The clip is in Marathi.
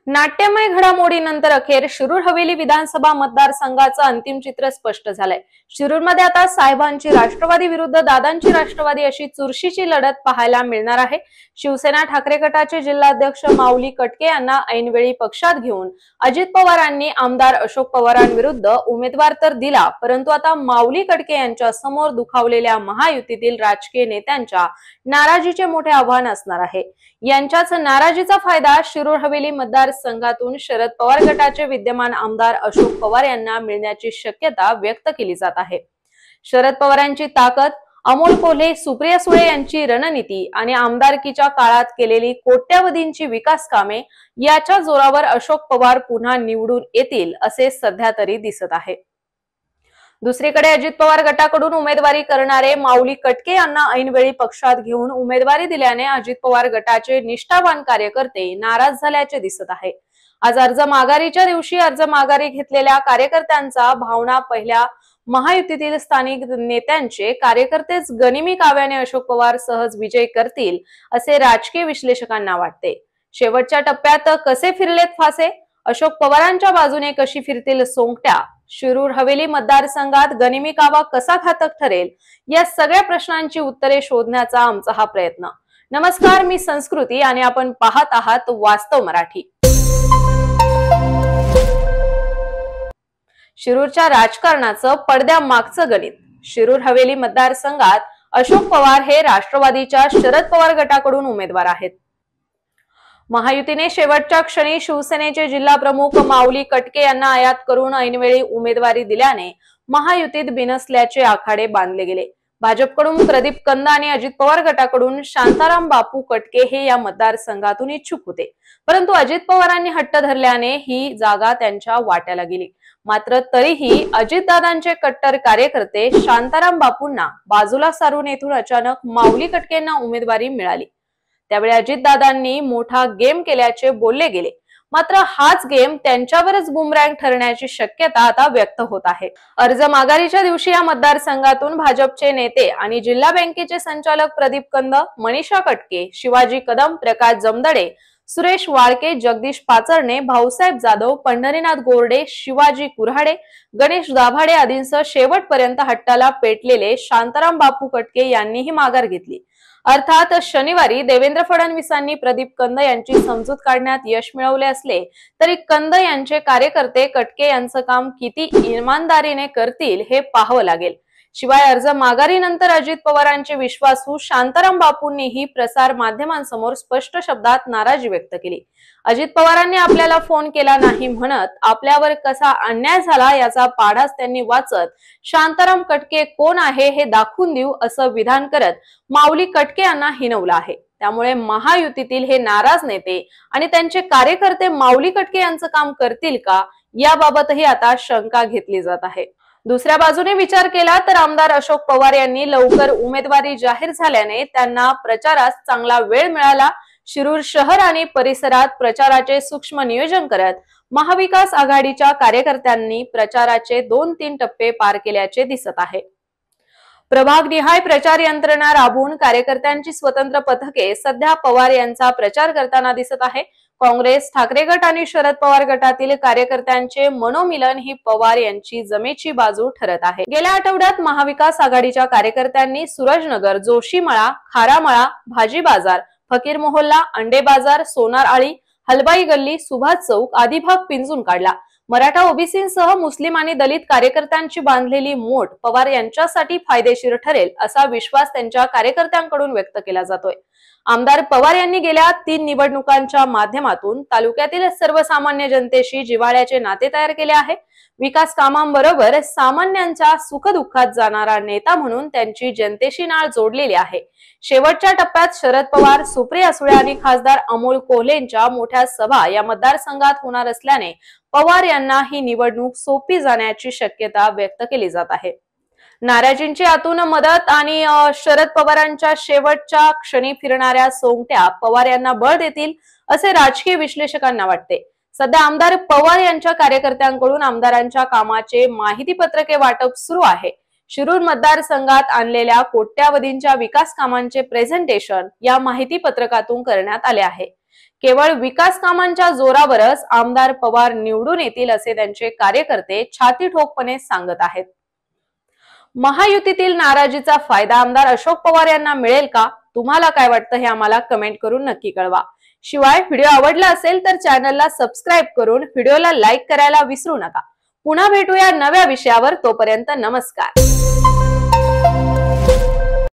नाट्यमय घडामोडीनंतर अखेर शिरूर हवेली विधानसभा मतदारसंघाचं अंतिम चित्र स्पष्ट झालंय। शिरूरमध्ये आता साहेबांची राष्ट्रवादी विरुद्ध दादांची राष्ट्रवादी अशी चुरशीची लढत पाहायला मिळणार आहे। शिवसेना ठाकरे गटाचे जिल्हाध्यक्ष माऊली कटके यांना ऐनवेळी पक्षात घेऊन अजित पवारांनी आमदार अशोक पवारांविरुद्ध उमेदवार तर दिला, परंतु आता माऊली कटके यांच्या समोर दुखावलेल्या महायुतीतील राजकीय नेत्यांच्या नाराजीचे मोठे आव्हान असणार आहे। यांच्याच नाराजीचा फायदा शिरूर हवेली मतदारसंघातून शरद पवार गटाचे विद्यमान आमदार अशोक पवार यांना मिळण्याची शक्यता व्यक्त केली जात आहे। शरद पवारांची ताकद, अमोल कोल्हे, सुप्रिया सुळे यांची रणनीती आणि आमदारकीच्या काळात केलेली कोट्यावधींची विकास कामे याच्या जोरावर अशोक पवार पुन्हा निवडून येतील असे सध्या तरी दिसत आहे। दुसरीकडे अजित पवार गटाकडून उमेदवारी करणारे माऊली कटके यांना ऐनवेळी पक्षात घेऊन उमेदवारी दिल्याने अजित पवार गटाचे निष्ठावान कार्यकर्ते नाराज झाल्याचे दिसत आहे। आज अर्ज माघारीच्या दिवशी अर्ज माघारी घेतलेल्या कार्यकर्त्यांचा भावना पहिल्या महायुतीतील स्थानिक नेत्यांचे कार्यकर्तेच गनिमी काव्याने अशोक पवार सहज विजय करतील असे राजकीय विश्लेषकांना वाटते। शेवटच्या टप्प्यात कसे फिरलेत फासे, अशोक पवारांच्या बाजूने कशी फिरतील सोंगट्या, शिरूर हवेली मतदारसंघात गनिमी कावा कसा घातक ठरेल, या सगळ्या प्रश्नांची उत्तरे शोधण्याचा आमचा हा प्रयत्न। नमस्कार, मी संस्कृती आणि आपण पाहत आहात वास्तव मराठी। शिरूरच्या राजकारणाचं पडद्यामागचं गणित। शिरूर हवेली मतदारसंघात अशोक पवार हे राष्ट्रवादीच्या शरद पवार गटाकडून उमेदवार आहेत। महायुतीने शेवटच्या क्षणी शिवसेनेचे जिल्हा प्रमुख माऊली कटके यांना आयात करून ऐनवेळी उमेदवारी दिल्याने महायुतीत बिनसल्याचे आखाडे बांधले गेले। भाजपकडून प्रदीप कंद आणि अजित पवार गटाकडून शांताराम बापू कटके हे या मतदारसंघातून इच्छुक होते, परंतु अजित पवारांनी हट्ट धरल्याने ही जागा त्यांच्या वाट्याला गेली। मात्र तरीही अजितदादांचे कट्टर कार्यकर्ते शांताराम बापूंना बाजूला सारून येथून अचानक माऊली कटकेंना उमेदवारी मिळाली। त्यावेळी अजितदादांनी मोठा गेम केल्याचे बोलले गेले, मात्र हाच गेम त्यांच्यावरच बुमरँग ठरण्याची शक्यता आता व्यक्त होत आहे। अर्ज माघारीच्या दिवशी या मतदारसंघातून भाजपचे नेते आणि जिल्हा बँकेचे संचालक प्रदीप कंद, मनीषा कटके, शिवाजी कदम, प्रकाश जमदडे, सुरेश वाळके, जगदीश पाचरणे, भाऊसाहेब जाधव, पंढरीनाथ गोरडे, शिवाजी कुऱ्हाडे, गणेश दाभाडे आदींसह शेवटपर्यंत हट्टाला पेटलेले शांताराम बापू कटके यांनीही माघार घेतली। अर्थात शनिवारी देवेंद्र फडणवीसांनी प्रदीप कंद यांची समजूत काढण्यात यश मिळवले असले तरी कंद यांचे कार्यकर्ते कटके यांचं काम किती इमानदारीने करतील हे पाहावं लागेल। शिवाय अर्ज माघारीनंतर अजित पवारांचे विश्वासू शांताराम बापूंनीही प्रसार माध्यमांसमोर स्पष्ट शब्दात नाराजी व्यक्त केली। अजित पवारांनी आपल्याला फोन केला नाही म्हणत आपल्यावर कसा अन्याय झाला याचा पाढाच त्यांनी वाचत शांताराम कटके कोण आहे हे दाखवून देऊ असं विधान करत माऊली कटके यांना हिणवलं आहे। त्यामुळे महायुतीतील हे नाराज नेते आणि त्यांचे कार्यकर्ते माऊली कटके यांचं काम करतील का, याबाबतही आता शंका घेतली जात आहे। दुसऱ्या बाजूने विचार केला तर आमदार अशोक पवार यांनी लवकर उमेदवारी जाहीर झाल्याने त्यांना प्रचारास चांगला वेळ मिळाला। शिरूर शहर आणि परिसरात प्रचाराचे सूक्ष्म नियोजन करत महाविकास आघाडीच्या कार्यकर्त्यांनी प्रचाराचे 2-3 टप्पे पार केल्याचे दिसत आहे। प्रभागनिहाय प्रचार यंत्रणा राबवून कार्यकर्त्यांची स्वतंत्र पथके सध्या पवार यांचा प्रचार करताना दिसत आहे। काँग्रेस, ठाकरे गट आणि शरद पवार गटातील कार्यकर्त्यांचे मनोमिलन ही पवार यांची जमेची बाजू ठरत आहे। गेल्या आठवड्यात महाविकास आघाडीच्या कार्यकर्त्यांनी सूरजनगर, जोशीमळा, खारामळा, भाजी बाजार, फकीर मोहल्ला, अंडे बाजार, सोनार आळी, हलबाई गल्ली, सुभाष चौक आदी भाग पिंजून काढला। मराठा, ओबीसींसह मुस्लिम आणि दलित कार्यकर्त्यांची बांधलेली मोठ पवार यांच्यासाठी फायदेशीर ठरेल असा विश्वास त्यांच्या कार्यकर्त्यांकडून व्यक्त केला जातोय। आमदार पवार यांनी गेल्या 3 निवडणुकांच्या माध्यमातून तालुक्यातील सर्वसामान्य जनतेशी जिव्हाळ्याचे नाते तयार केले आहे। विकास कामांबरोबर सामान्यांच्या सुखदुःखात जाणारा नेता म्हणून त्यांची जनतेशी नाळ जोडलेली आहे। शेवटच्या टप्प्यात शरद पवार, सुप्रिया सुळे आणि खासदार अमोल कोल्हेंच्या मोठ्या सभा या मतदारसंघात होणार असल्याने पवार यांना ही निवडणूक सोपी जाण्याची शक्यता व्यक्त केली जात आहे। नाराजींची आतून मदत आणि शरद पवारांच्या शेवटच्या क्षणी फिरणाऱ्या सोंगट्या पवार यांना बळ देतील असे राजकीय विश्लेषकांना वाटते। सध्या आमदार पवार यांच्या कार्यकर्त्यांकडून आमदारांच्या कामाचे माहिती पत्रके वाटप सुरू आहे। शिरूर मतदारसंघात आणलेल्या कोट्यावधींच्या विकास कामांचे प्रेझेंटेशन या माहिती पत्रकातून करण्यात आले आहे। केवळ विकास कामांच्या जोरावरच आमदार पवार निवडून येतील असे त्यांचे कार्यकर्ते छाती ठोकपणे सांगत आहेत। महायुतीतील नाराजीचा फायदा आमदार अशोक पवार यांना मिळेल का? तुम्हाला काय वाटतं हे आम्हाला कमेंट करून नक्की कळवा। शिवाय व्हिडिओ आवडला असेल तर चॅनलला सबस्क्राइब करून व्हिडिओला लाईक करायला विसरू नका। पुन्हा भेटूया नव्या विषयावर, तोपर्यंत नमस्कार।